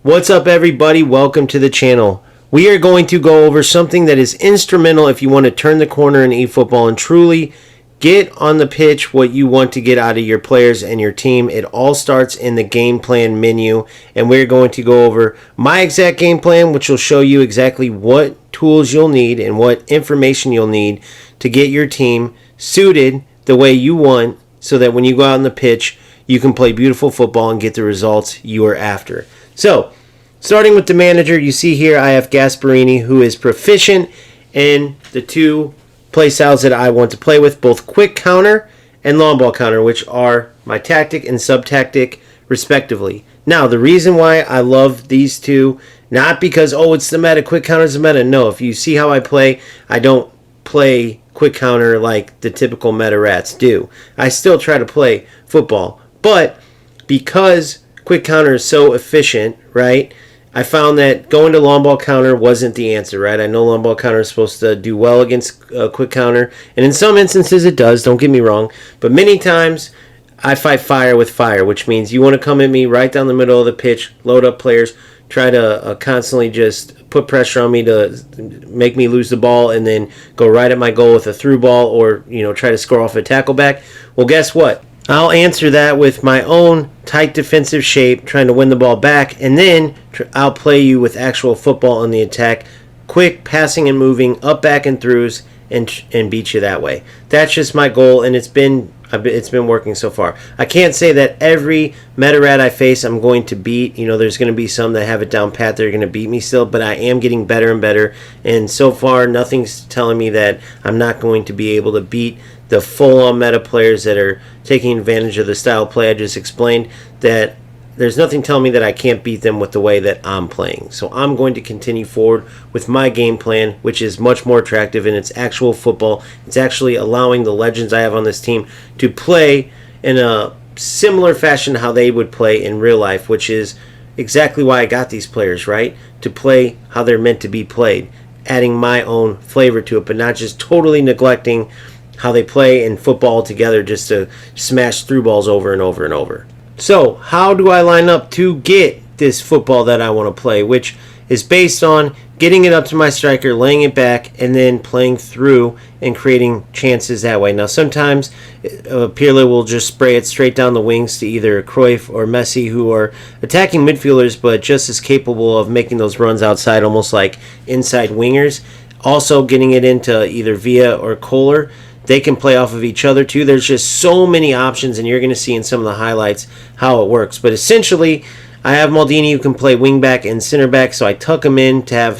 What's up, everybody? Welcome to the channel. We are going to go over something that is instrumental if you want to turn the corner in eFootball and truly get on the pitch what you want to get out of your players and your team. It all starts in the game plan menu, and we're going to go over my exact game plan, which will show you exactly what tools you'll need and what information you'll need to get your team suited the way you want so that when you go out on the pitch, you can play beautiful football and get the results you are after. So, starting with the manager, you see here I have Gasparini, who is proficient in the two play styles that I want to play with, both quick counter and long ball counter, which are my tactic and sub-tactic respectively. Now, the reason why I love these two, not because, oh, it's the meta, quick counter is the meta. No, if you see how I play, I don't play quick counter like the typical meta rats do. I still try to play football, but because quick counter is so efficient, right? I found that going to long ball counter wasn't the answer, right? I know long ball counter is supposed to do well against quick counter, and in some instances it does, don't get me wrong, but many times I fight fire with fire, which means you want to come at me right down the middle of the pitch, load up players, try to constantly just put pressure on me to make me lose the ball and then go right at my goal with a through ball or, try to score off a tackle back. Well, guess what? I'll answer that with my own tight defensive shape, trying to win the ball back, and then I'll play you with actual football on the attack, quick passing and moving, up, back, and throughs, and beat you that way. That's just my goal, and it's been working so far. I can't say that every meta rat I face I'm going to beat. There's going to be some that have it down pat that are going to beat me still, but I am getting better and better, and so far nothing's telling me that I'm not going to be able to beat the full-on meta players that are taking advantage of the style of play I just explained. That there's nothing telling me that I can't beat them with the way that I'm playing. So I'm going to continue forward with my game plan, which is much more attractive, and it's actual football. It's actually allowing the legends I have on this team to play in a similar fashion to how they would play in real life, which is exactly why I got these players, right? To play how they're meant to be played, adding my own flavor to it, but not just totally neglecting how they play in football altogether just to smash through balls over and over and over. So, how do I line up to get this football that I want to play, which is based on getting it up to my striker, laying it back, and then playing through and creating chances that way. Now, sometimes Pirlo will just spray it straight down the wings to either Cruyff or Messi, who are attacking midfielders, but just as capable of making those runs outside, almost like inside wingers. Also, getting it into either Villa or Kohler. They can play off of each other too. There's just so many options, and you're going to see in some of the highlights how it works. But essentially, I have Maldini who can play wingback and center back, so I tuck him in to have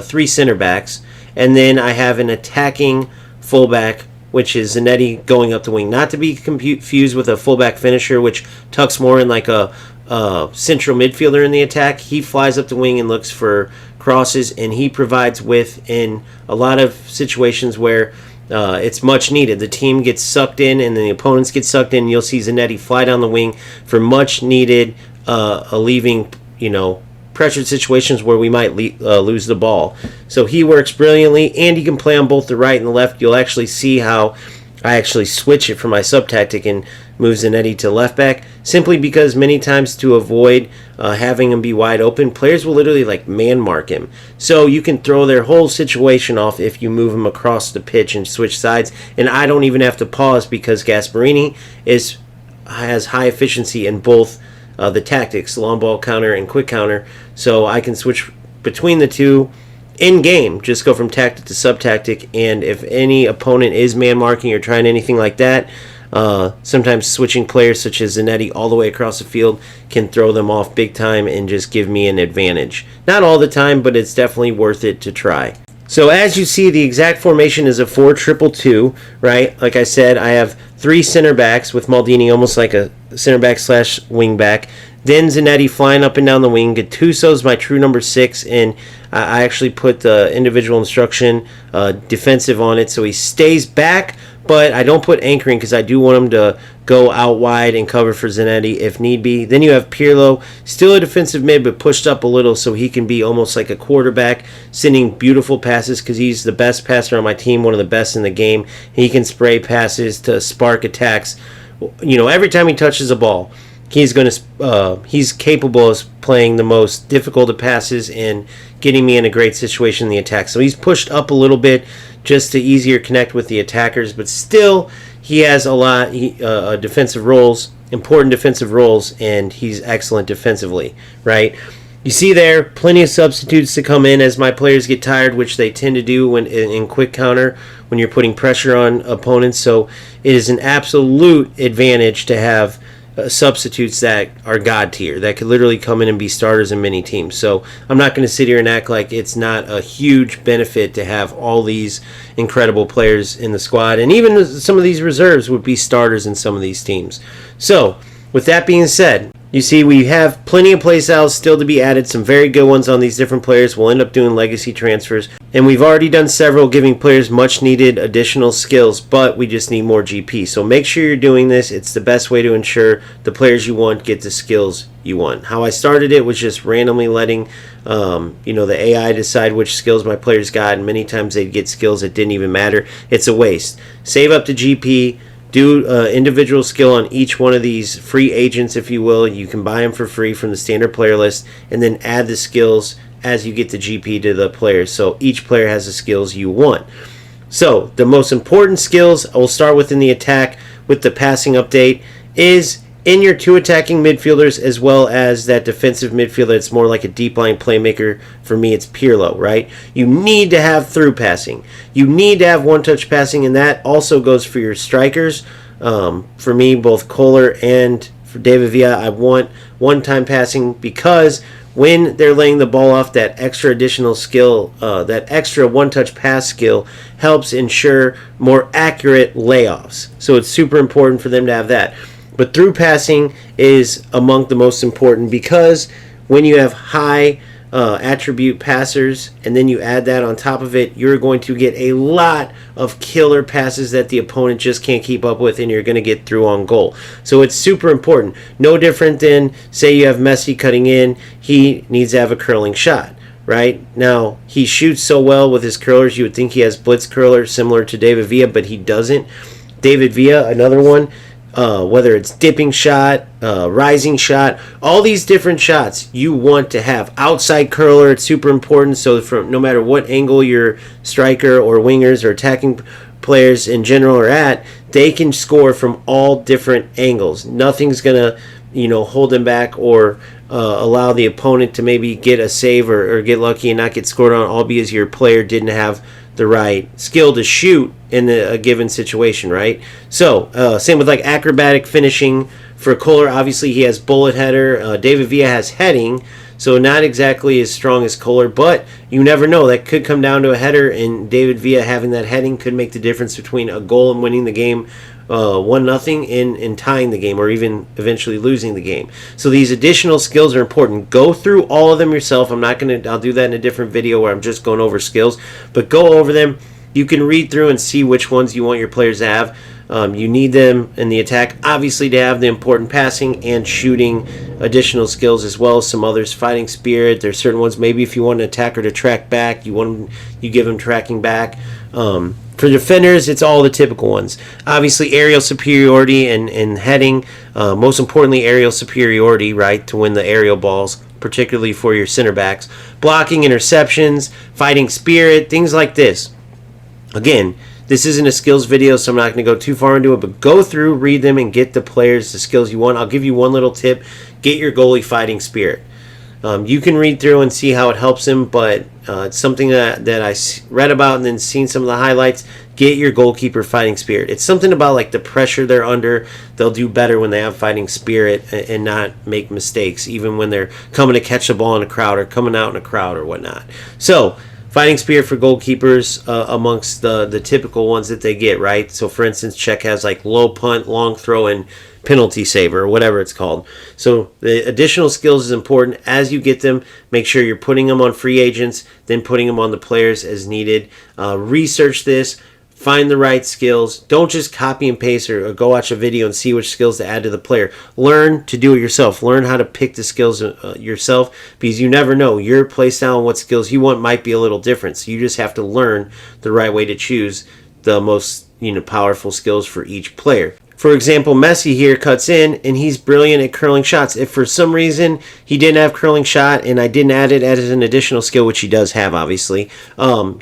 three center backs. And then I have an attacking fullback, which is Zanetti going up the wing. Not to be confused with a fullback finisher, which tucks more in like a central midfielder in the attack. He flies up the wing and looks for crosses, and he provides width in a lot of situations where it's much needed. The team gets sucked in and the opponents get sucked in. You'll see Zanetti fly down the wing for much needed leaving, pressured situations where we might lose the ball. So he works brilliantly, and he can play on both the right and the left. You'll actually see how I actually switch it for my sub-tactic and move Zanetti to left back, simply because many times to avoid having him be wide open, players will literally man mark him. So you can throw their whole situation off if you move him across the pitch and switch sides, and I don't even have to pause because Gasparini has high efficiency in both the tactics, long ball counter and quick counter, so I can switch between the two in game, just go from tactic to sub-tactic, and if any opponent is man marking or trying anything like that, sometimes switching players such as Zanetti all the way across the field can throw them off big time and just give me an advantage. Not all the time, but it's definitely worth it to try. So as you see, the exact formation is a 4-2-2, right? Like I said, I have three center backs with Maldini almost like a center back / wing back. Then Zanetti flying up and down the wing. Gattuso's my true number 6, and I actually put the individual instruction defensive on it, so he stays back, but I don't put anchoring because I do want him to go out wide and cover for Zanetti if need be. Then you have Pirlo, still a defensive mid, but pushed up a little so he can be almost like a quarterback, sending beautiful passes because he's the best passer on my team, one of the best in the game. He can spray passes to spark attacks, every time he touches a ball. he's capable of playing the most difficult of passes and getting me in a great situation in the attack. So he's pushed up a little bit just to easier connect with the attackers, but still he has a lot defensive roles, important defensive roles, and he's excellent defensively, right? You see there, plenty of substitutes to come in as my players get tired, which they tend to do when in quick counter when you're putting pressure on opponents. So it is an absolute advantage to have substitutes that are god tier, that could literally come in and be starters in many teams. So I'm not going to sit here and act like it's not a huge benefit to have all these incredible players in the squad, and even some of these reserves would be starters in some of these teams. So with that being said, you see we have plenty of play styles still to be added, some very good ones on these different players. We'll end up doing legacy transfers, and we've already done several giving players much needed additional skills, but we just need more GP. So make sure you're doing this. It's the best way to ensure the players you want get the skills you want. How I started it was just randomly letting the AI decide which skills my players got, and many times they'd get skills that didn't even matter. It's a waste. Save up to GP. Do individual skill on each one of these free agents, if you will. You can buy them for free from the standard player list, and then add the skills as you get the GP to the players. So each player has the skills you want. So the most important skills I will start with in the attack with the passing update is in your two attacking midfielders, as well as that defensive midfielder. It's more like a deep line playmaker. For me, it's Pirlo, right? You need to have through passing. You need to have one-touch passing, and that also goes for your strikers. For me, both Kohler and for David Villa, I want one-time passing, because when they're laying the ball off, that extra additional skill, that extra one-touch pass skill helps ensure more accurate layoffs. So it's super important for them to have that. But through passing is among the most important, because when you have high attribute passers and then you add that on top of it, you're going to get a lot of killer passes that the opponent just can't keep up with, and you're going to get through on goal. So it's super important. No different than, say you have Messi cutting in, he needs to have a curling shot. Right now, he shoots so well with his curlers, you would think he has blitz curler similar to David Villa, but he doesn't. David Villa, another one. Whether it's dipping shot, rising shot, all these different shots you want to have. Outside curler, it's super important. So from no matter what angle your striker or wingers or attacking players in general are at, they can score from all different angles. Nothing's gonna, hold them back or allow the opponent to maybe get a save or get lucky and not get scored on, all because your player didn't have the right skill to shoot in a given situation, right? So same with like acrobatic finishing for Kohler. Obviously he has bullet header. David Villa has heading, so not exactly as strong as Kohler, but you never know. That could come down to a header, and David Villa having that heading could make the difference between a goal and winning the game 1-0 in tying the game, or even eventually losing the game. So these additional skills are important. Go through all of them yourself. I'll do that in a different video where I'm just going over skills, but go over them. You can read through and see which ones you want your players to have. You need them in the attack, obviously, to have the important passing and shooting additional skills, as well as some others. Fighting spirit, there's certain ones, maybe if you want an attacker to track back, you give them tracking back. For defenders, it's all the typical ones. Obviously, aerial superiority and heading. Most importantly, aerial superiority, right, to win the aerial balls, particularly for your center backs. Blocking, interceptions, fighting spirit, things like this. Again, this isn't a skills video, so I'm not going to go too far into it, but go through, read them, and get the players the skills you want. I'll give you one little tip. Get your goalie fighting spirit. You can read through and see how it helps him, but it's something that I read about and then seen some of the highlights. Get your goalkeeper fighting spirit. It's something about like the pressure they're under. They'll do better when they have fighting spirit and not make mistakes, even when they're coming to catch the ball in a crowd or coming out in a crowd or whatnot. So fighting spirit for goalkeepers amongst the typical ones that they get, right? So for instance, Czech has like low punt, long throw, and penalty saver, or whatever it's called. So the additional skills is important. As you get them, make sure you're putting them on free agents, then putting them on the players as needed. Research this. Find the right skills. Don't just copy and paste or go watch a video and see which skills to add to the player. Learn to do it yourself. Learn how to pick the skills yourself, because you never know. Your play style and what skills you want might be a little different. So you just have to learn the right way to choose the most powerful skills for each player. For example, Messi here cuts in, and he's brilliant at curling shots. If for some reason he didn't have curling shot, and I didn't add it as an additional skill, which he does have, obviously,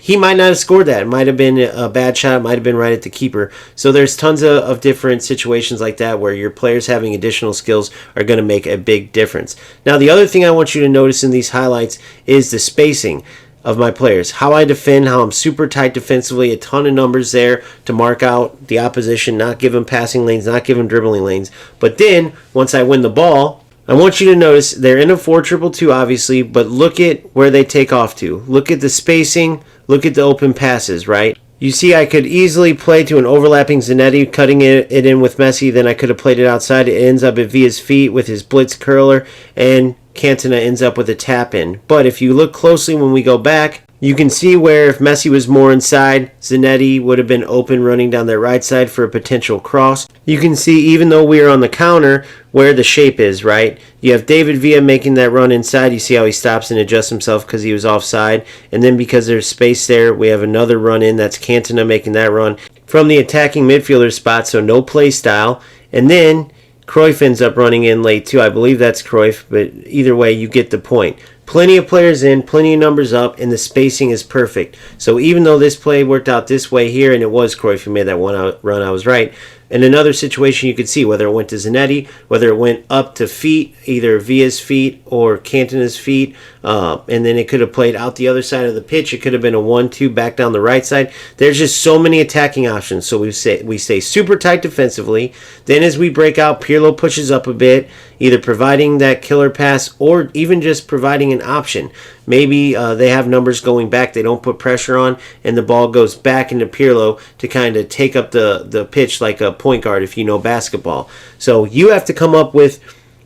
he might not have scored that. It might have been a bad shot. It might have been right at the keeper. So there's tons of different situations like that where your players having additional skills are going to make a big difference. Now, the other thing I want you to notice in these highlights is the spacing of my players, how I defend, how I'm super tight defensively, a ton of numbers there to mark out the opposition, not give them passing lanes, not give them dribbling lanes. But then, once I win the ball, I want you to notice they're in a 4-2-2, obviously, but look at where they take off to. Look at the spacing, look at the open passes, right? You see, I could easily play to an overlapping Zanetti, cutting it in with Messi, then I could have played it outside. It ends up at Villa's feet with his blitz curler, and Cantona ends up with a tap in. But if you look closely when we go back, you can see where if Messi was more inside, Zanetti would have been open running down that right side for a potential cross. You can see, even though we are on the counter, where the shape is, right? You have David Villa making that run inside. You see how he stops and adjusts himself because he was offside. And then because there's space there, we have another run in. That's Cantona making that run from the attacking midfielder spot, so no play style. And then Cruyff ends up running in late too. I believe that's Cruyff, but either way, you get the point. Plenty of players in, plenty of numbers up, and the spacing is perfect. So even though this play worked out this way here, and it was Cruyff who made that one run, I was right. In another situation, you could see whether it went to Zanetti, whether it went up to feet, either Villa's feet or Cantona's feet, and then it could have played out the other side of the pitch. It could have been a 1-2 back down the right side. There's just so many attacking options. So we stay super tight defensively. Then as we break out, Pirlo pushes up a bit, either providing that killer pass or even just providing an option. Maybe they have numbers going back, they don't put pressure on, and the ball goes back into Pirlo to kind of take up the pitch like a point guard if you know basketball. So you have to come up with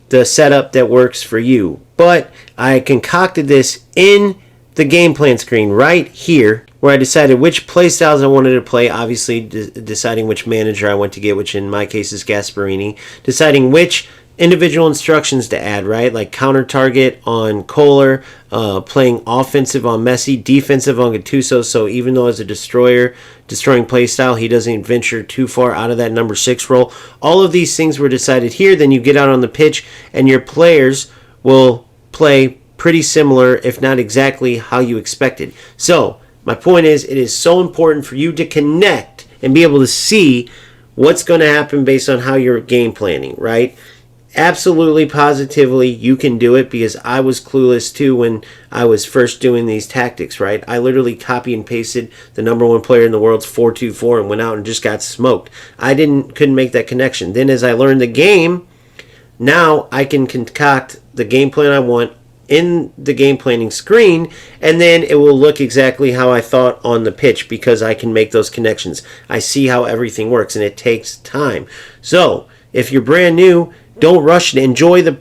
the setup that works for you. But I concocted this in the game plan screen right here, where I decided which play styles I wanted to play, obviously deciding which manager I want to get, which in my case is Gasparini, deciding which individual instructions to add, right? Like counter target on Kohler, playing offensive on Messi, defensive on Gattuso. So even though as a destroying play style, he doesn't venture too far out of that number 6 role. All of these things were decided here. Then you get out on the pitch and your players will play pretty similar, if not exactly how you expected. So my point is, it is so important for you to connect and be able to see what's going to happen based on how you're game planning, right? Absolutely, positively, you can do it, because I was clueless too when I was first doing these tactics, right? I literally copy and pasted the number 1 player in the world's 4-2-4 and went out and just got smoked. I couldn't make that connection. Then as I learned the game, now I can concoct the game plan I want in the game planning screen, and then it will look exactly how I thought on the pitch, because I can make those connections. I see how everything works, and it takes time. So if you're brand new, don't rush it. Enjoy the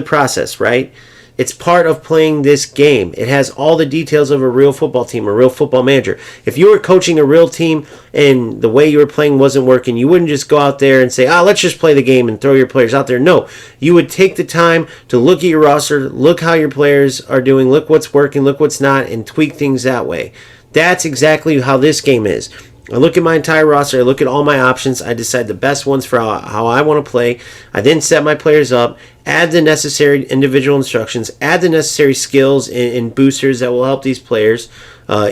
process, right? It's part of playing this game. It has all the details of a real football team, a real football manager. If you were coaching a real team and the way you were playing wasn't working, you wouldn't just go out there and say, let's just play the game and throw your players out there. No, you would take the time to look at your roster, look how your players are doing, look what's working, look what's not, and tweak things that way. That's exactly how this game is. I look at my entire roster. I look at all my options. I decide the best ones for how I want to play. I then set my players up, add the necessary individual instructions, add the necessary skills and boosters that will help these players.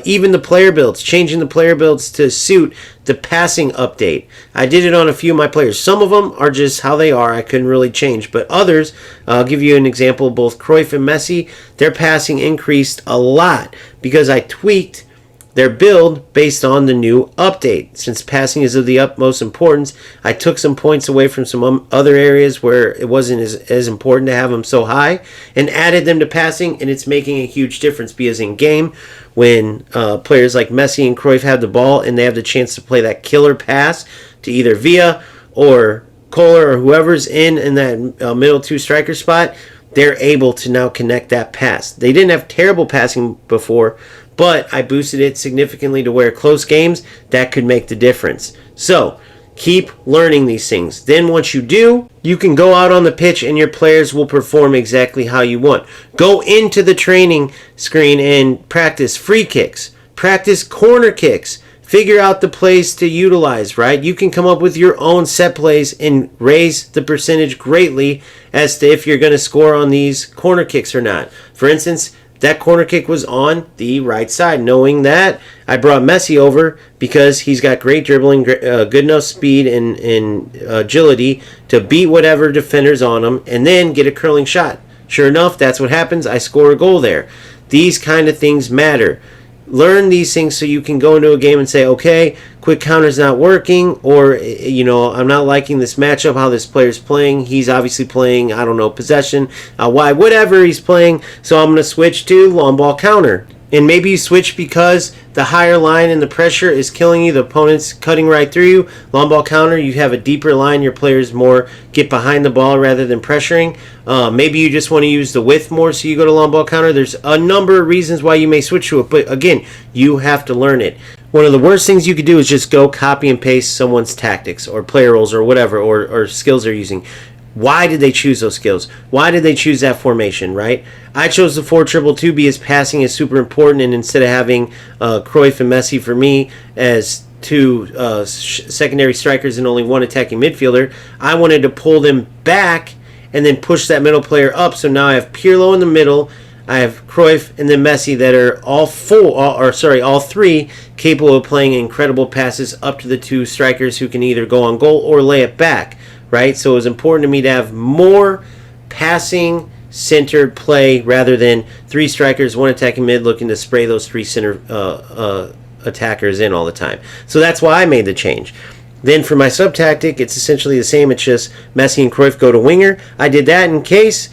Even the player builds, changing the player builds to suit the passing update. I did it on a few of my players. Some of them are just how they are. I couldn't really change. But others, I'll give you an example. Both Cruyff and Messi, their passing increased a lot because I tweaked their build based on the new update. Since passing is of the utmost importance, I took some points away from some other areas where it wasn't as important to have them so high and added them to passing, and it's making a huge difference, because in game, when players like Messi and Cruyff have the ball and they have the chance to play that killer pass to either Villa or Kohler or whoever's in that middle 2 striker spot, they're able to now connect that pass. They didn't have terrible passing before, but I boosted it significantly to where close games, that could make the difference. So keep learning these things. Then once you do, you can go out on the pitch and your players will perform exactly how you want. Go into the training screen and practice free kicks, practice corner kicks, figure out the plays to utilize, right? You can come up with your own set plays and raise the percentage greatly as to if you're going to score on these corner kicks or not. For instance, that corner kick was on the right side. Knowing that, I brought Messi over because he's got great dribbling, good enough speed and agility to beat whatever defender's on him and then get a curling shot. Sure enough, that's what happens. I score a goal there. These kind of things matter. Learn these things so you can go into a game and say, okay, quick counter's not working, or, I'm not liking this matchup, how this player's playing. He's obviously playing, possession, wide, whatever he's playing, so I'm going to switch to long ball counter. And maybe you switch because the higher line and the pressure is killing you. The opponent's cutting right through you. Long ball counter, you have a deeper line. Your players more get behind the ball rather than pressuring. Maybe you just want to use the width more, so you go to long ball counter. There's a number of reasons why you may switch to it. But again, you have to learn it. One of the worst things you could do is just go copy and paste someone's tactics or player roles or whatever or skills they're using. Why did they choose those skills? Why did they choose that formation, right? I chose the 4-2-2 because passing is super important, and instead of having Cruyff and Messi for me as two secondary strikers and only one attacking midfielder, I wanted to pull them back and then push that middle player up. So now I have Pirlo in the middle, I have Cruyff and then Messi that are all three capable of playing incredible passes up to the two strikers who can either go on goal or lay it back. Right, so it was important to me to have more passing centered play rather than three strikers, one attacking mid looking to spray those three center attackers in all the time. So that's why I made the change. Then for my sub tactic, it's essentially the same. It's just Messi and Cruyff go to winger. I did that in case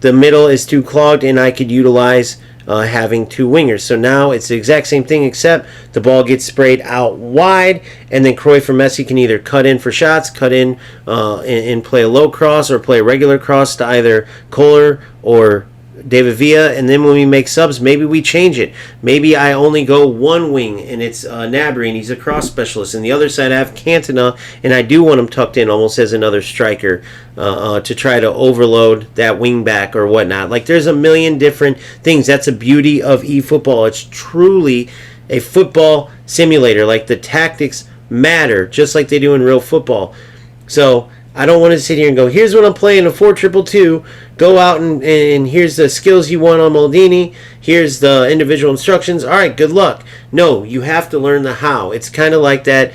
the middle is too clogged and I could utilize having two wingers. So now it's the exact same thing, except the ball gets sprayed out wide, and then Cruyff or Messi can either cut in for shots, cut in and play a low cross, or play a regular cross to either Kohler or David Villa. And then when we make subs, maybe we change it. Maybe I only go one wing, and it's Gnabry, and he's a cross specialist. And the other side I have Cantona, and I do want him tucked in almost as another striker to try to overload that wing back or whatnot. Like, there's a million different things. That's the beauty of eFootball. It's truly a football simulator. Like, the tactics matter just like they do in real football. So I don't want to sit here and go, here's what I'm playing, a 4-2-2. Go out and here's the skills you want on Maldini. Here's the individual instructions. All right, good luck. No, you have to learn the how. It's kind of like that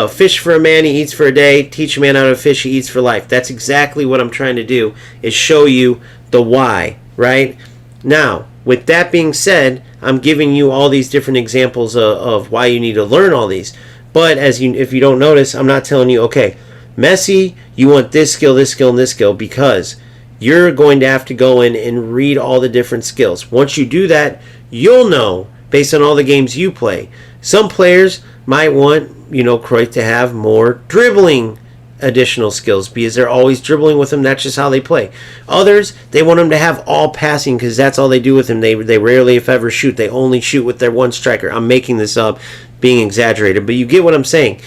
fish for a man, he eats for a day. Teach a man how to fish, he eats for life. That's exactly what I'm trying to do, is show you the why, right? Now, with that being said, I'm giving you all these different examples of why you need to learn all these. But if you don't notice, I'm not telling you, okay, Messi, you want this skill, and this skill, because you're going to have to go in and read all the different skills. Once you do that, you'll know based on all the games you play. Some players might want, Cruyff to have more dribbling additional skills because they're always dribbling with him. That's just how they play. Others, they want him to have all passing because that's all they do with him. They rarely, if ever, shoot. They only shoot with their one striker. I'm making this up, being exaggerated, but you get what I'm saying.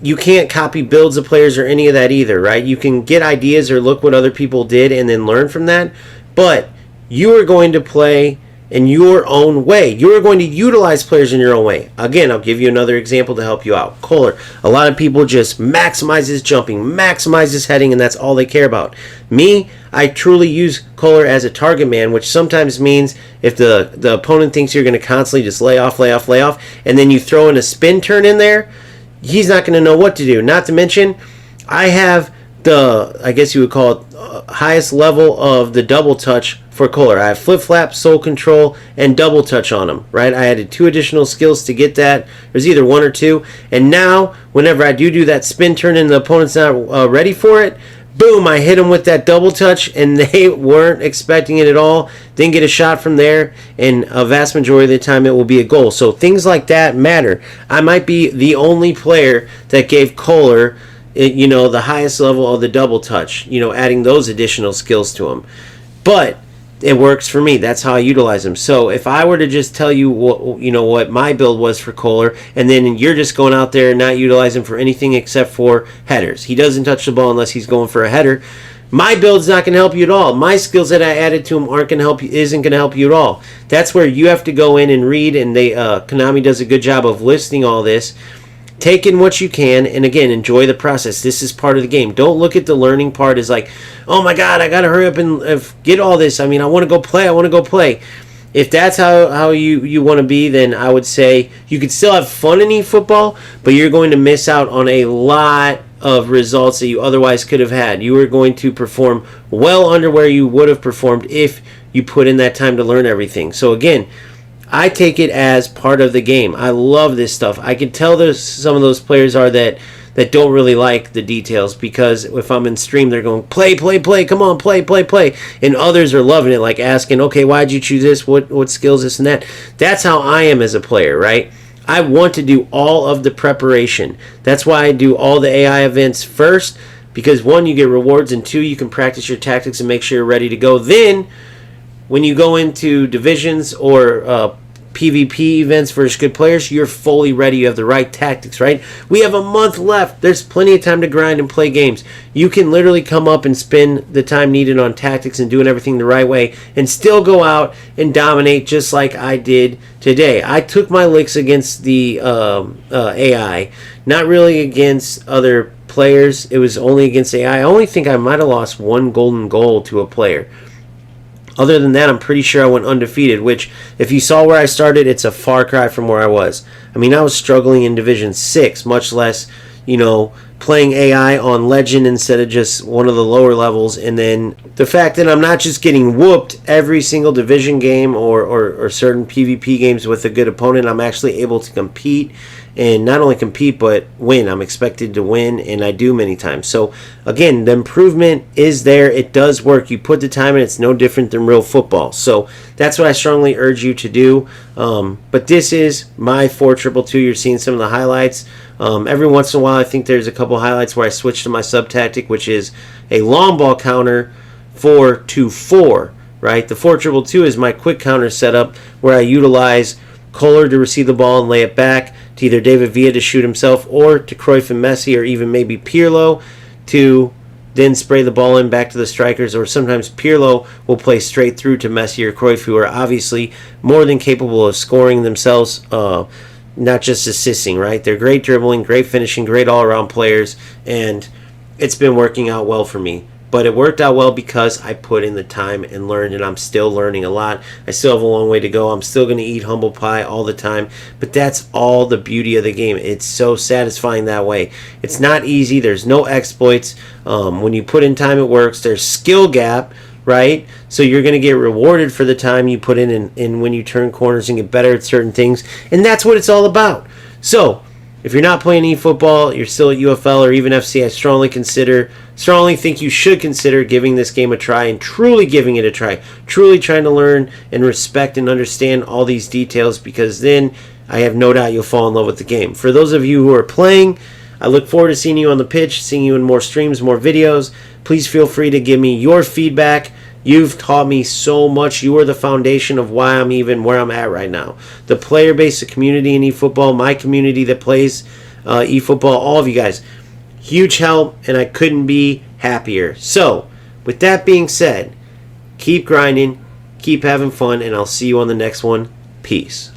You can't copy builds of players or any of that either, right? You can get ideas or look what other people did and then learn from that, but you are going to play in your own way. You are going to utilize players in your own way. Again, I'll give you another example to help you out. Kohler. A lot of people just maximize his jumping, maximize his heading, and that's all they care about. Me, I truly use Kohler as a target man, which sometimes means if the opponent thinks you're going to constantly just lay off, and then you throw in a spin turn in there, he's not going to know what to do. Not to mention, I have I guess you would call it, highest level of the double touch for Kohler. I have flip-flap, soul control, and double touch on him, right? I added 2 additional skills to get that. There's either 1 or 2. And now, whenever I do that spin turn and the opponent's not ready for it, boom, I hit them with that double touch, and they weren't expecting it at all. Then get a shot from there, and a vast majority of the time it will be a goal. So things like that matter. I might be the only player that gave Kohler, the highest level of the double touch, adding those additional skills to him. But it works for me. That's how I utilize them. So if I were to just tell you what my build was for Kohler, and then you're just going out there and not utilizing him for anything except for headers. He doesn't touch the ball unless he's going for a header. My build's not going to help you at all. My skills that I added to them aren't going to help you, isn't going to help you at all. That's where you have to go in and read, and Konami does a good job of listing all this. Take in what you can, and again, enjoy the process. This is part of the game. Don't look at the learning part as like, oh my God, I got to hurry up and get all this. I mean, I want to go play. If that's how you want to be, then I would say you could still have fun in eFootball, but you're going to miss out on a lot of results that you otherwise could have had. You are going to perform well under where you would have performed if you put in that time to learn everything. So again, I take it as part of the game. I love this stuff. I can tell there's some of those players are that don't really like the details, because if I'm in stream, they're going, play, come on, play. And others are loving it, like asking, okay, why'd you choose this? What skills, this and that? That's how I am as a player, right? I want to do all of the preparation. That's why I do all the AI events first, because one, you get rewards, and two, you can practice your tactics and make sure you're ready to go. Then when you go into divisions or PvP events versus good players, you're fully ready. You have the right tactics, right? We have a month left. There's plenty of time to grind and play games. You can literally come up and spend the time needed on tactics and doing everything the right way and still go out and dominate just like I did today. I took my licks against the AI, not really against other players. It was only against AI. I only think I might have lost one golden goal to a player. Other than that, I'm pretty sure I went undefeated, which, if you saw where I started, it's a far cry from where I was. I mean, I was struggling in Division 6, much less, playing AI on Legend instead of just one of the lower levels. And then the fact that I'm not just getting whooped every single Division game or certain PvP games with a good opponent, I'm actually able to compete. And not only compete, but win. I'm expected to win, and I do many times. So, again, the improvement is there. It does work. You put the time in, it's no different than real football. So, that's what I strongly urge you to do. But this is my 4-2-2. You're seeing some of the highlights. Every once in a while, I think there's a couple highlights where I switch to my sub-tactic, which is a long ball counter 4-2-4, right? The 4-2-2 is my quick counter setup where I utilize Kohler to receive the ball and lay it back to either David Villa to shoot himself, or to Cruyff and Messi, or even maybe Pirlo to then spray the ball in back to the strikers. Or sometimes Pirlo will play straight through to Messi or Cruyff, who are obviously more than capable of scoring themselves, not just assisting, right? They're great dribbling, great finishing, great all-around players, and it's been working out well for me. But it worked out well because I put in the time and learned, and I'm still learning a lot. I still have a long way to go. I'm still going to eat humble pie all the time. But that's all the beauty of the game. It's so satisfying that way. It's not easy. There's no exploits. When you put in time, it works. There's skill gap, right? So you're going to get rewarded for the time you put in and when you turn corners and get better at certain things. And that's what it's all about. So if you're not playing eFootball, you're still at UFL or even FC, I strongly think you should consider giving this game a try and truly giving it a try. Truly trying to learn and respect and understand all these details, because then I have no doubt you'll fall in love with the game. For those of you who are playing, I look forward to seeing you on the pitch, seeing you in more streams, more videos. Please feel free to give me your feedback. You've taught me so much. You are the foundation of why I'm even where I'm at right now. The player base, the community in eFootball, my community that plays eFootball, all of you guys. Huge help, and I couldn't be happier. So, with that being said, keep grinding, keep having fun, and I'll see you on the next one. Peace.